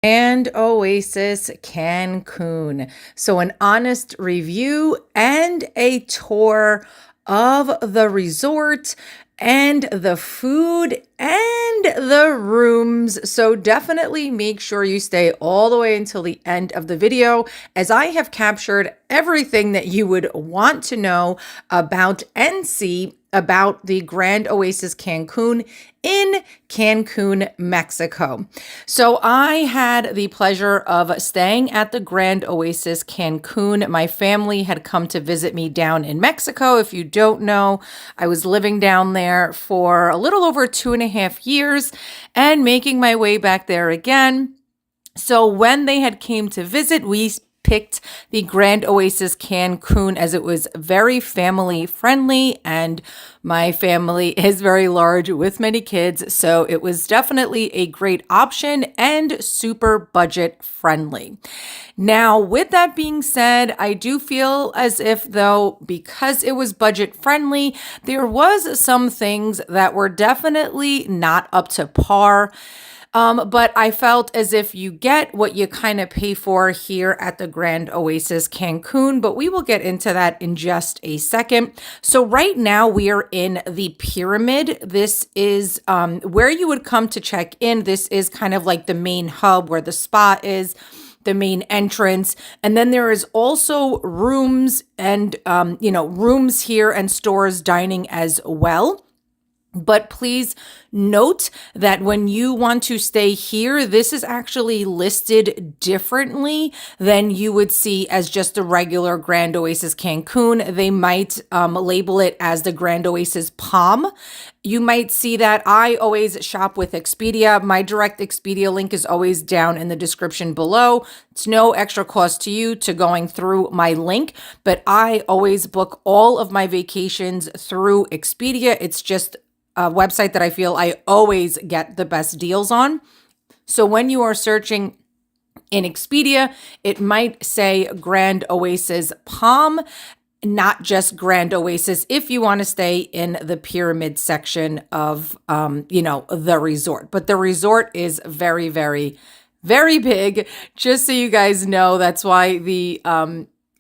And Oasis Cancun. So, an honest review and a tour of the resort and the food and the rooms. So, definitely make sure you stay all the way until the end of the video, as I have captured everything that you would want to know about and see about the Grand Oasis Cancun in Cancun, Mexico. So I had the pleasure of staying at the Grand Oasis Cancun. My family had come to visit me down in Mexico. If you don't know, I was living down there for a little over 2.5 years and making my way back there again. So when they had came to visit, we picked the Grand Oasis Cancun as it was very family friendly, and my family is very large with many kids, so it was definitely a great option and super budget friendly. Now, with that being said, I do feel as if though, because it was budget friendly, there was some things that were definitely not up to par. But I felt as if you get what you kind of pay for here at the Grand Oasis Cancun, but we will get into that in just a second. So right now we are in the pyramid. This is where you would come to check in. This is kind of like the main hub where the spa is, the main entrance. And then there is also rooms and, rooms here and stores dining as well. But please note that when you want to stay here, this is actually listed differently than you would see as just a regular Grand Oasis Cancun. They might label it as the Grand Oasis Palm. You might see that. I always shop with Expedia. My direct Expedia link is always down in the description below. It's no extra cost to you to going through my link, but I always book all of my vacations through Expedia. It's just a website that I feel I always get the best deals on. So when you are searching in Expedia, it might say Grand Oasis Palm, not just Grand Oasis, if you want to stay in the pyramid section of, the resort. But the resort is very, very, very big. Just so you guys know, that's why the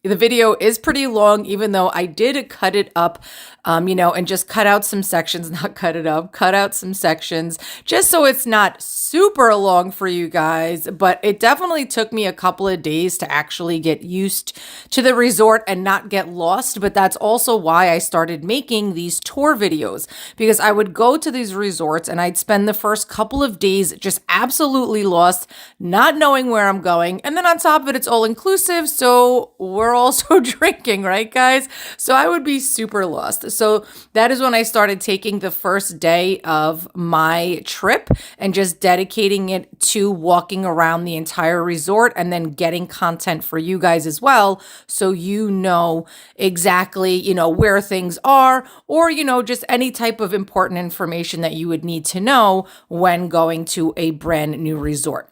video is pretty long, even though I did cut it up, and just cut out some sections, not cut it up, cut out some sections, just so it's not super long for you guys. But it definitely took me a couple of days to actually get used to the resort and not get lost. But that's also why I started making these tour videos, because I would go to these resorts and I'd spend the first couple of days just absolutely lost, not knowing where I'm going. And then on top of it, it's all inclusive. So we're also drinking, right, guys? So I would be super lost. So that is when I started taking the first day of my trip and just dedicating it to walking around the entire resort and then getting content for you guys as well. So you know exactly, where things are, or, just any type of important information that you would need to know when going to a brand new resort.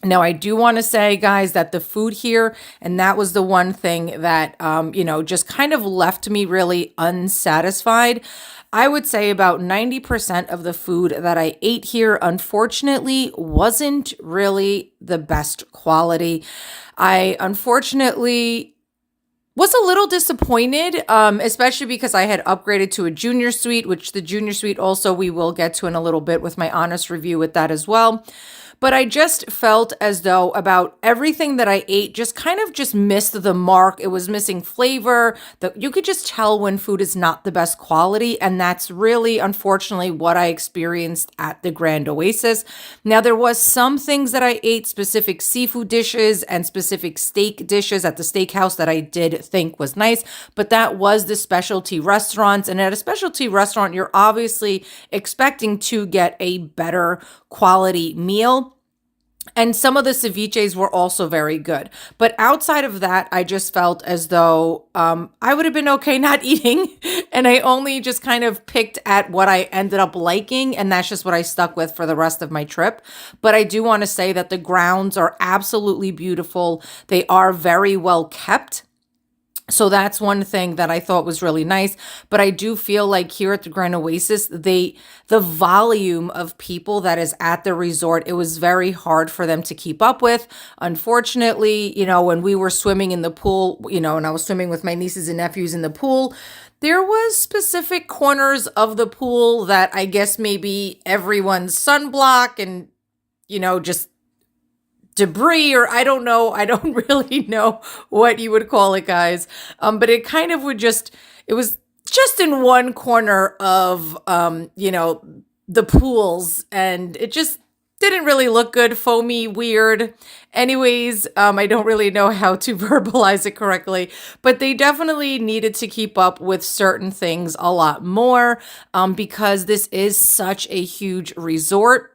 Now, I do want to say, guys, that the food here, and that was the one thing that, just kind of left me really unsatisfied. I would say about 90% of the food that I ate here, unfortunately, wasn't really the best quality. I unfortunately was a little disappointed, especially because I had upgraded to a junior suite, which the junior suite also we will get to in a little bit with my honest review with that as well. But I just felt as though about everything that I ate just kind of just missed the mark. It was missing flavor. You could just tell when food is not the best quality. And that's really, unfortunately, what I experienced at the Grand Oasis. Now, there was some things that I ate, specific seafood dishes and specific steak dishes at the steakhouse that I did think was nice. But that was the specialty restaurants. And at a specialty restaurant, you're obviously expecting to get a better quality meal. And some of the ceviches were also very good. But outside of that, I just felt as though I would have been okay not eating. And I only just kind of picked at what I ended up liking. And that's just what I stuck with for the rest of my trip. But I do want to say that the grounds are absolutely beautiful. They are very well kept. So that's one thing that I thought was really nice. But I do feel like here at the Grand Oasis, the volume of people that is at the resort, it was very hard for them to keep up with. Unfortunately, when we were swimming in the pool, and I was swimming with my nieces and nephews in the pool, there was specific corners of the pool that I guess maybe everyone's sunblock and, just debris, or I don't know. I don't really know what you would call it, guys. But it kind of it was just in one corner of, the pools, and it just didn't really look good, foamy, weird. Anyways, I don't really know how to verbalize it correctly, but they definitely needed to keep up with certain things a lot more, because this is such a huge resort.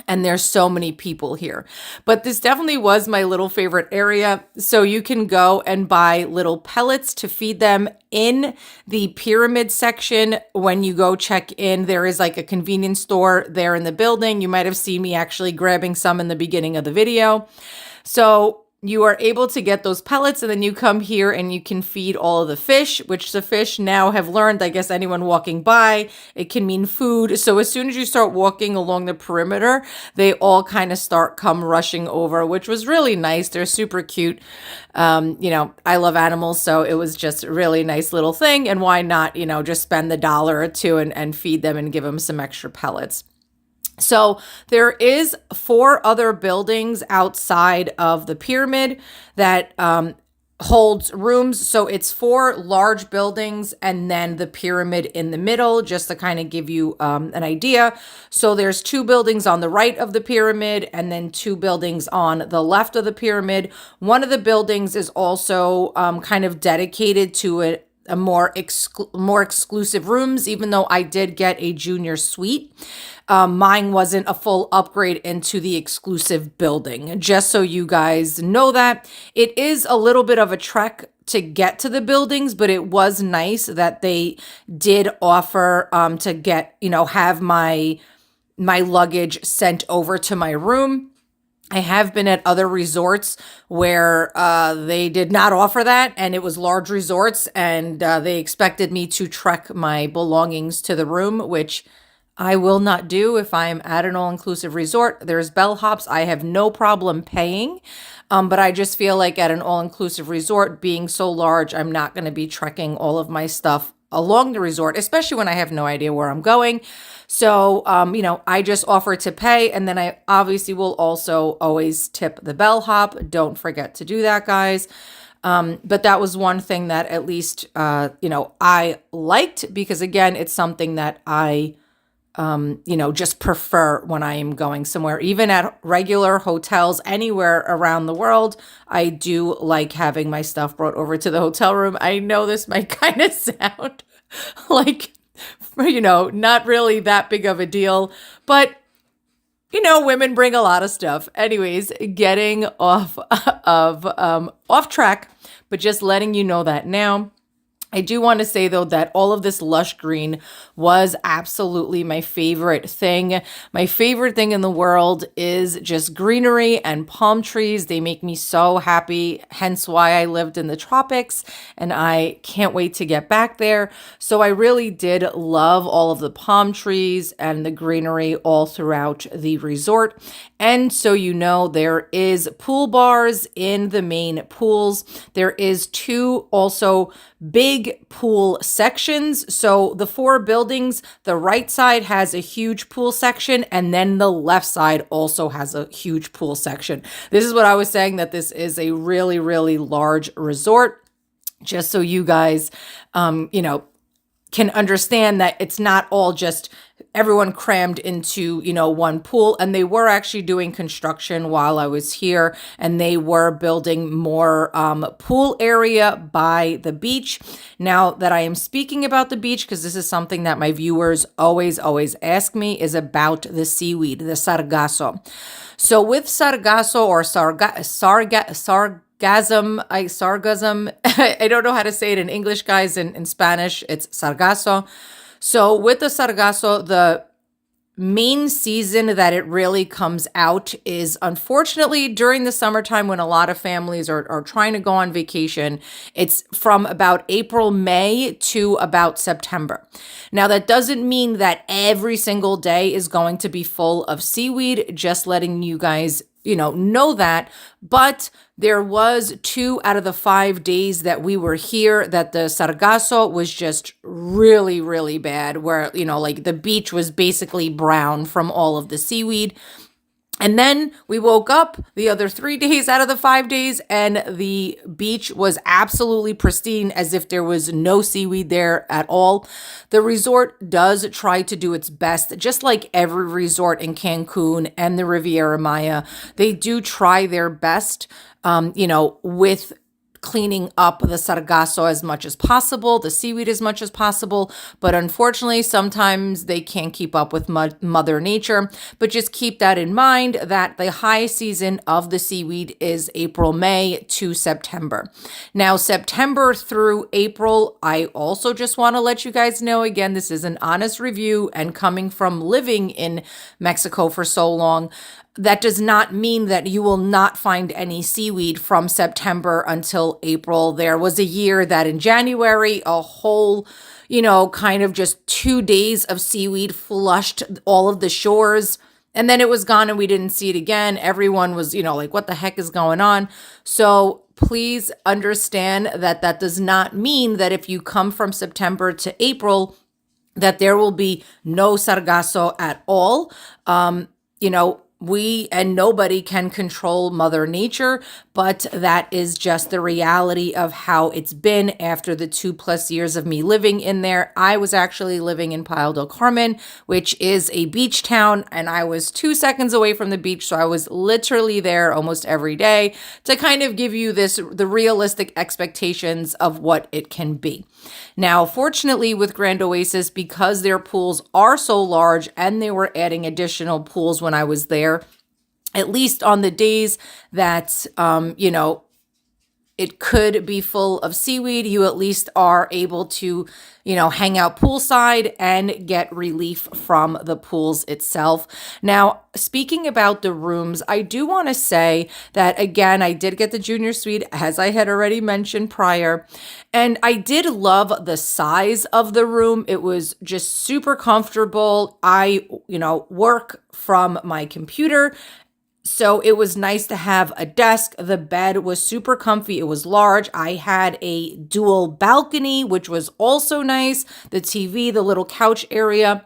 And there's so many people here. But this definitely was my little favorite area. So you can go and buy little pellets to feed them in the pyramid section. When you go check in, there is like a convenience store there in the building. You might have seen me actually grabbing some in the beginning of the video. So you are able to get those pellets, and then you come here and you can feed all of the fish, which the fish now have learned, I guess anyone walking by, it can mean food. So as soon as you start walking along the perimeter, they all kind of come rushing over, which was really nice. They're super cute. I love animals, so it was just a really nice little thing. And why not, just spend the $1 or $2 and feed them and give them some extra pellets. So there is 4 other buildings outside of the pyramid that holds rooms. So it's 4 large buildings and then the pyramid in the middle, just to kind of give you an idea. So there's 2 buildings on the right of the pyramid and then 2 buildings on the left of the pyramid. One of the buildings is also kind of dedicated to a more exclusive rooms, even though I did get a junior suite. Mine wasn't a full upgrade into the exclusive building. Just so you guys know that. It is a little bit of a trek to get to the buildings, but it was nice that they did offer to get, have my luggage sent over to my room. I have been at other resorts where they did not offer that, and it was large resorts, and they expected me to trek my belongings to the room, which I will not do if I'm at an all-inclusive resort. There's bellhops I have no problem paying, but I just feel like at an all-inclusive resort, being so large, I'm not going to be trekking all of my stuff along the resort, especially when I have no idea where I'm going. So, I just offer to pay, and then I obviously will also always tip the bellhop. Don't forget to do that, guys. But that was one thing that at least, I liked, because again, it's something that I just prefer when I am going somewhere. Even at regular hotels anywhere around the world, I do like having my stuff brought over to the hotel room. I know this might kind of sound like, not really that big of a deal, but women bring a lot of stuff. Anyways, getting off off track, but just letting you know that now. I do want to say, though, that all of this lush green was absolutely my favorite thing. My favorite thing in the world is just greenery and palm trees. They make me so happy, hence why I lived in the tropics, and I can't wait to get back there. So I really did love all of the palm trees and the greenery all throughout the resort. And so there is pool bars in the main pools. There is 2 also big pool sections. So the 4 buildings, the right side has a huge pool section, and then the left side also has a huge pool section. This is what I was saying, that this is a really, really large resort. Just so you guys, can understand that it's not all just everyone crammed into, one pool. And they were actually doing construction while I was here, and they were building more pool area by the beach. Now that I am speaking about the beach, because this is something that my viewers always ask me, is about the seaweed, the sargasso. So with sargasso or sargasm, I don't know how to say it in English, guys. In Spanish, it's sargasso. So with the sargasso, main season that it really comes out is unfortunately during the summertime when a lot of families are trying to go on vacation. It's from about April, May to about September. Now, that doesn't mean that every single day is going to be full of seaweed, just letting you guys know that. But there was 2 out of the 5 days that we were here that the sargasso was just really, really bad, where, like the beach was basically brown from all of the seaweed. And then we woke up the other 3 days out of the 5 days, and the beach was absolutely pristine, as if there was no seaweed there at all. The resort does try to do its best, just like every resort in Cancun and the Riviera Maya. They do try their best, with cleaning up the sargasso as much as possible, the seaweed as much as possible. But unfortunately, sometimes they can't keep up with Mother Nature. But just keep that in mind that the high season of the seaweed is April, May to September. Now, September through April, I also just want to let you guys know, again, this is an honest review, and coming from living in Mexico for so long, that does not mean that you will not find any seaweed from September until April. There was a year that in January, a whole, kind of just 2 days of seaweed flushed all of the shores. And then it was gone and we didn't see it again. Everyone was, like, what the heck is going on? So please understand that that does not mean that if you come from September to April, that there will be no sargasso at all. We and nobody can control Mother Nature, but that is just the reality of how it's been after the 2+ years of me living in there. I was actually living in Playa del Carmen, which is a beach town, and I was 2 seconds away from the beach, so I was literally there almost every day to kind of give you the realistic expectations of what it can be. Now, fortunately with Grand Oasis, because their pools are so large and they were adding additional pools when I was there, at least on the days that, it could be full of seaweed, you at least are able to, hang out poolside and get relief from the pools itself. Now, speaking about the rooms, I do want to say that, again, I did get the junior suite, as I had already mentioned prior, and I did love the size of the room. It was just super comfortable. I, work from my computer, so it was nice to have a desk. The bed was super comfy. It was large. I had a dual balcony, which was also nice. The TV, the little couch area.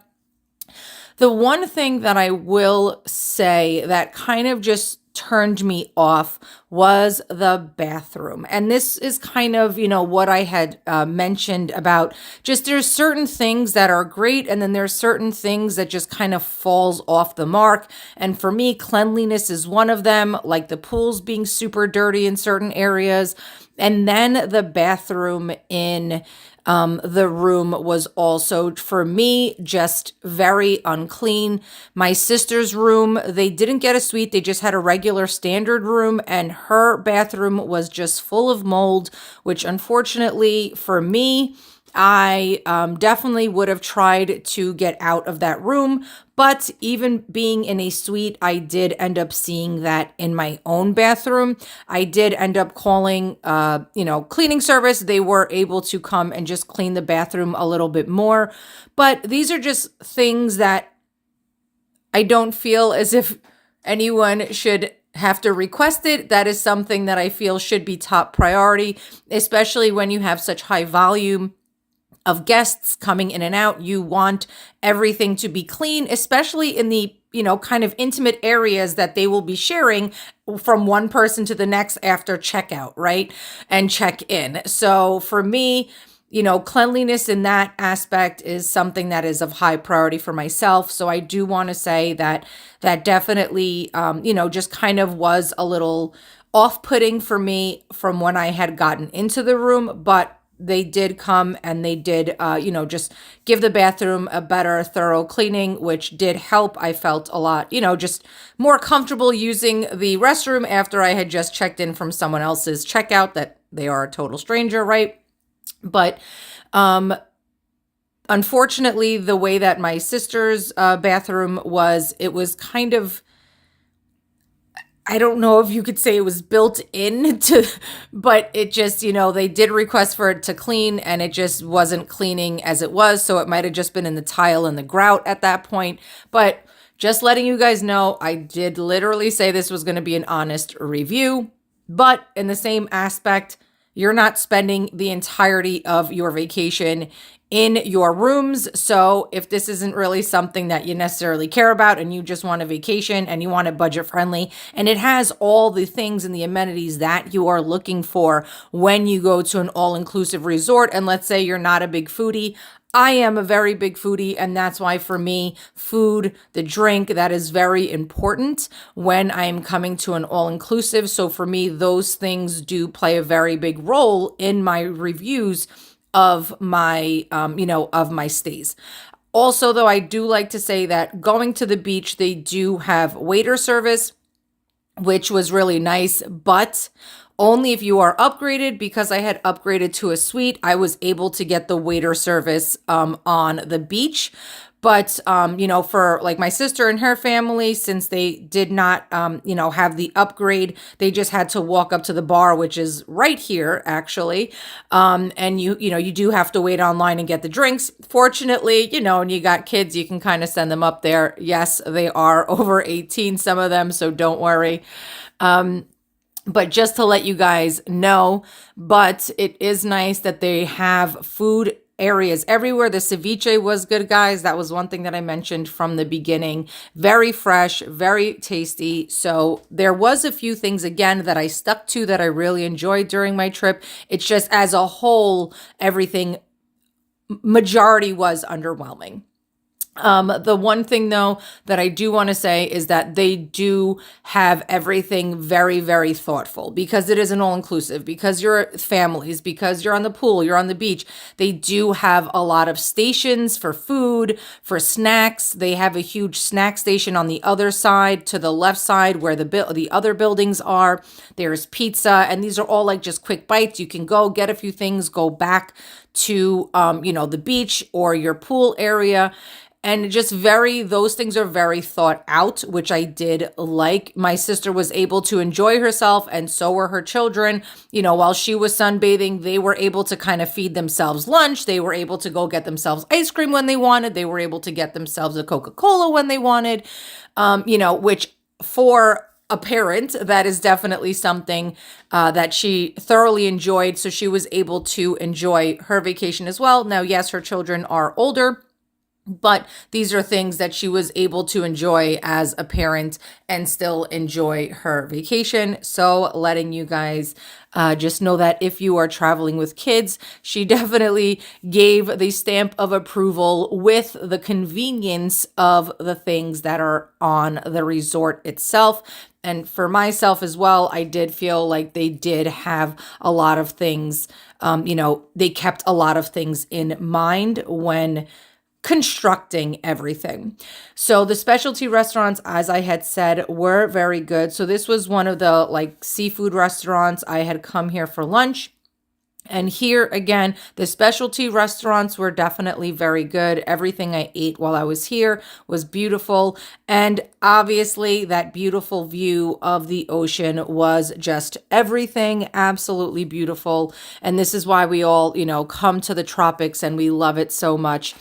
The one thing that I will say that kind of just turned me off was the bathroom. And this is kind of, what I had mentioned about just there's certain things that are great, and then there's certain things that just kind of falls off the mark. And for me, cleanliness is one of them, like the pools being super dirty in certain areas. And then the bathroom in the room was also, for me, just very unclean. My sister's room, they didn't get a suite. They just had a regular standard room, and her bathroom was just full of mold, which unfortunately for me, I definitely would have tried to get out of that room. But even being in a suite, I did end up seeing that in my own bathroom. I did end up calling, cleaning service. They were able to come and just clean the bathroom a little bit more. But these are just things that I don't feel as if anyone should have to request it. That is something that I feel should be top priority, especially when you have such high volume of guests coming in and out. You want everything to be clean, especially in the, kind of intimate areas that they will be sharing from one person to the next after checkout, right? And check in. So for me, cleanliness in that aspect is something that is of high priority for myself. So I do want to say that definitely, just kind of was a little off-putting for me from when I had gotten into the room, but they did come and they did, just give the bathroom a better, thorough cleaning, which did help. I felt a lot, just more comfortable using the restroom after I had just checked in from someone else's checkout that they are a total stranger, right? But Unfortunately, the way that my sister's bathroom was, it was kind of, I don't know if you could say it was built in to, but it just, they did request for it to clean and it just wasn't cleaning as it was. So it might have just been in the tile and the grout at that point. But just letting you guys know, I did literally say this was going to be an honest review. But in the same aspect, you're not spending the entirety of your vacation in your rooms. So if this isn't really something that you necessarily care about and you just want a vacation and you want it budget friendly and it has all the things and the amenities that you are looking for when you go to an all-inclusive resort, and let's say you're not a big foodie, I am a very big foodie, and that's why for me, food, the drink, that is very important when I am coming to an all-inclusive. So for me, those things do play a very big role in my reviews of my, of my stays. Also, though, I do like to say that going to the beach, they do have waiter service, which was really nice, but only if you are upgraded. Because I had upgraded to a suite, I was able to get the waiter service on the beach. But, for like my sister and her family, since they did not, have the upgrade, they just had to walk up to the bar, which is right here, actually. And you do have to wait online and get the drinks. Fortunately, and you got kids, you can kind of send them up there. Yes, they are over 18, some of them, so don't worry. But just to let you guys know, but it is nice that they have food areas everywhere. The ceviche was good, guys. That was one thing that I mentioned from the beginning. Very fresh, very tasty. So there was a few things, again, that I stuck to that I really enjoyed during my trip. It's just as a whole, everything, majority was underwhelming. The one thing, though, that I do want to say is that they do have everything very, very thoughtful, because it is an all-inclusive, because you're families, because you're on the pool, you're on the beach. They do have a lot of stations for food, for snacks. They have a huge snack station on the other side, to the left side where the other buildings are. There's pizza, and these are all like just quick bites. You can go get a few things, go back to, the beach or your pool area. And just those things are very thought out, which I did like. My sister was able to enjoy herself, and so were her children. While she was sunbathing, they were able to kind of feed themselves lunch. They were able to go get themselves ice cream when they wanted. They were able to get themselves a Coca-Cola when they wanted, which for a parent, that is definitely something that she thoroughly enjoyed. So she was able to enjoy her vacation as well. Now, yes, her children are older, but these are things that she was able to enjoy as a parent and still enjoy her vacation. So letting you guys just know that if you are traveling with kids, she definitely gave the stamp of approval with the convenience of the things that are on the resort itself. And for myself as well, I did feel like they did have a lot of things, they kept a lot of things in mind when constructing everything. So the specialty restaurants, as I had said, were very good. So this was one of the seafood restaurants. I had come here for lunch. And here again, the specialty restaurants were definitely very good. Everything I ate while I was here was beautiful. And obviously that beautiful view of the ocean was just everything, absolutely beautiful. And this is why we all, come to the tropics and we love it so much.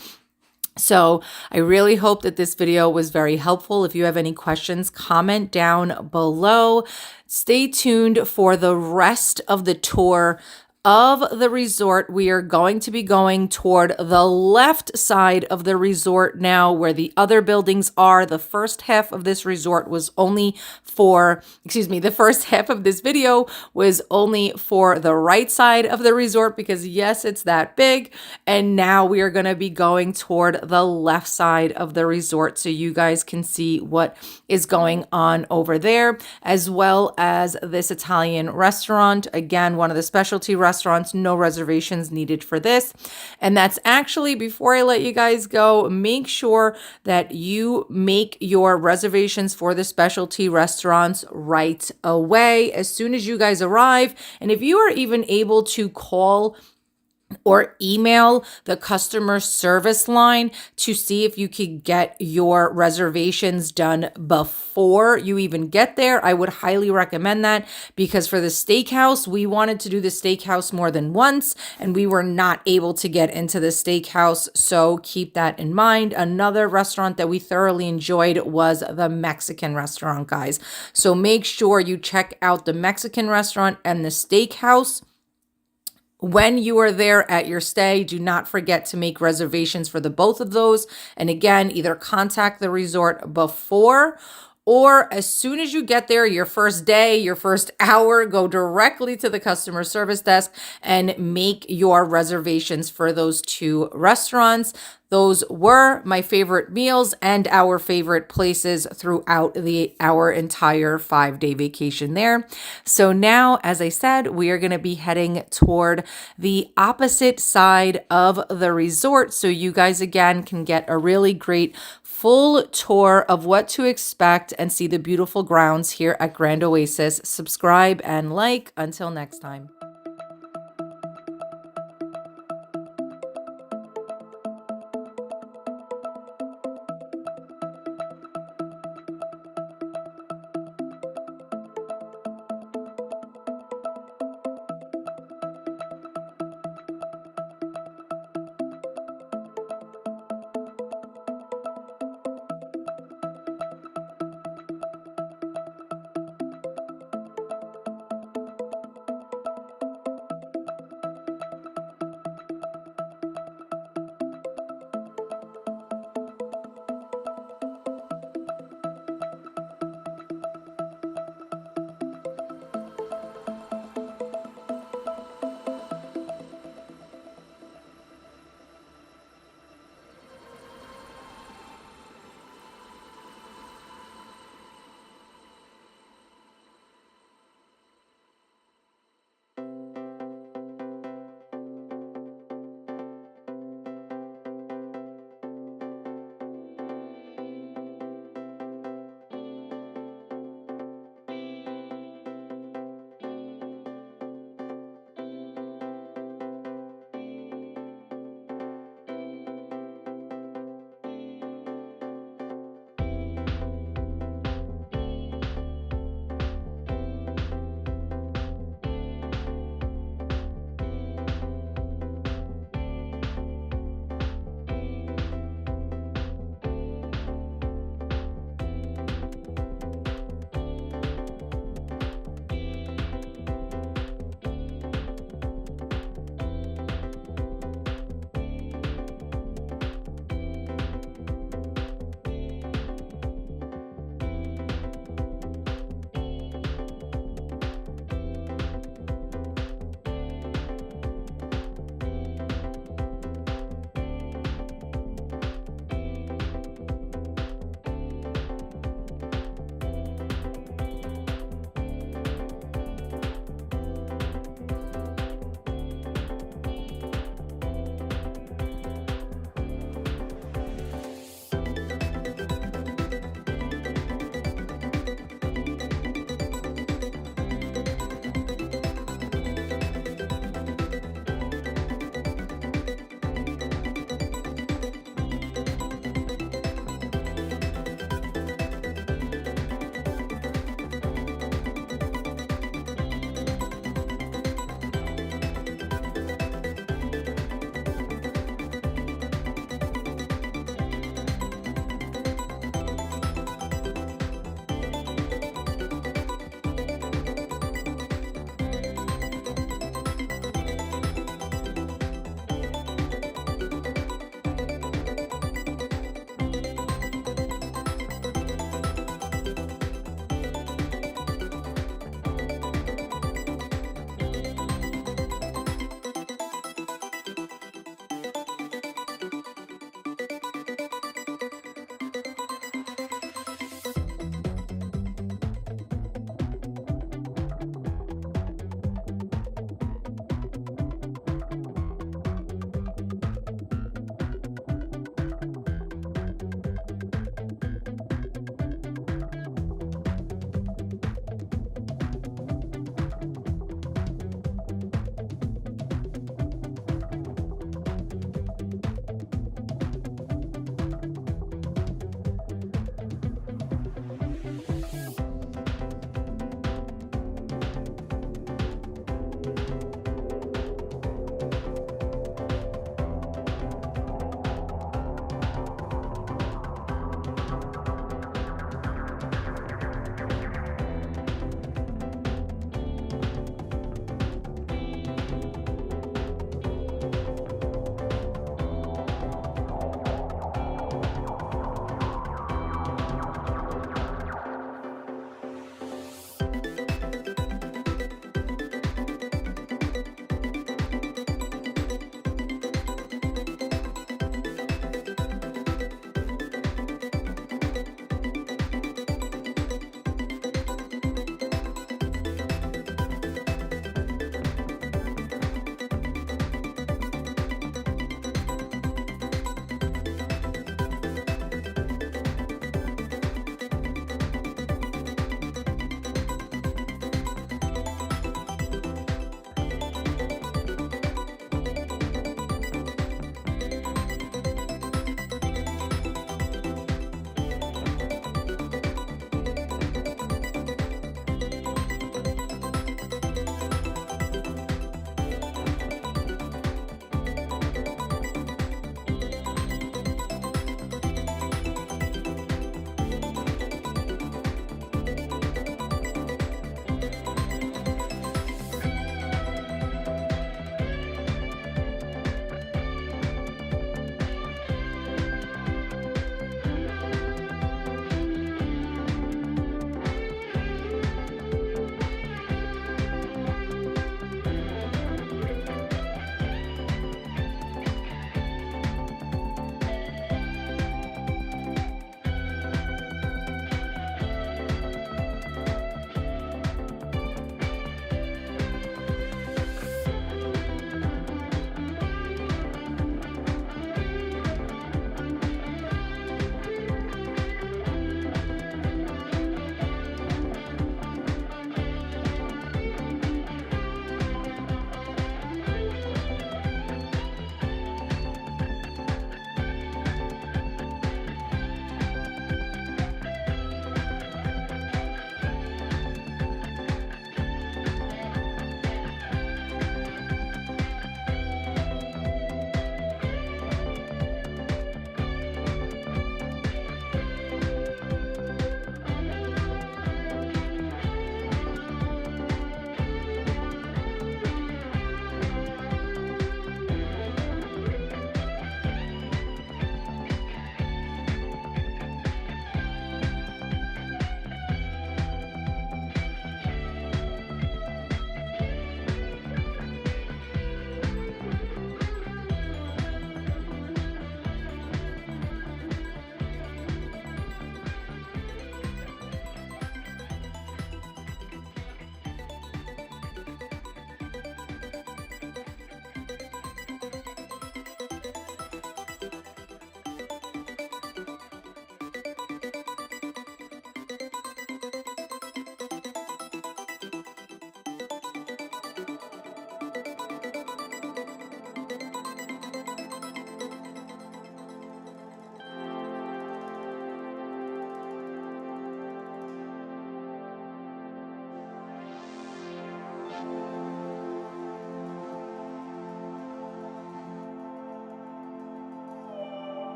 So I really hope that this video was very helpful. If you have any questions, comment down below. Stay tuned for the rest of the tour of the resort. We are going to be going toward the left side of the resort now, where the other buildings are. The first half of this resort was only the first half of this video was only for the right side of the resort, because yes, it's that big. And now we are going to be going toward the left side of the resort, so you guys can see what is going on over there, as well as this Italian restaurant. Again, one of the specialty restaurants, no reservations needed for this. And that's actually, before I let you guys go, make sure that you make your reservations for the specialty restaurants right away as soon as you guys arrive. And if you are even able to call or email the customer service line to see if you could get your reservations done before you even get there. I would highly recommend that, because for the steakhouse, we wanted to do the steakhouse more than once and we were not able to get into the steakhouse. So keep that in mind. Another restaurant that we thoroughly enjoyed was the Mexican restaurant, guys. So make sure you check out the Mexican restaurant and the steakhouse. When you are there at your stay, do not forget to make reservations for the both of those. And again, either contact the resort before, or as soon as you get there, your first day, your first hour, go directly to the customer service desk and make your reservations for those two restaurants. Those were my favorite meals and our favorite places throughout our entire 5-day vacation there. So now, as I said, we are going to be heading toward the opposite side of the resort, so you guys again can get a really great full tour of what to expect and see the beautiful grounds here at Grand Oasis. Subscribe and like. Until next time.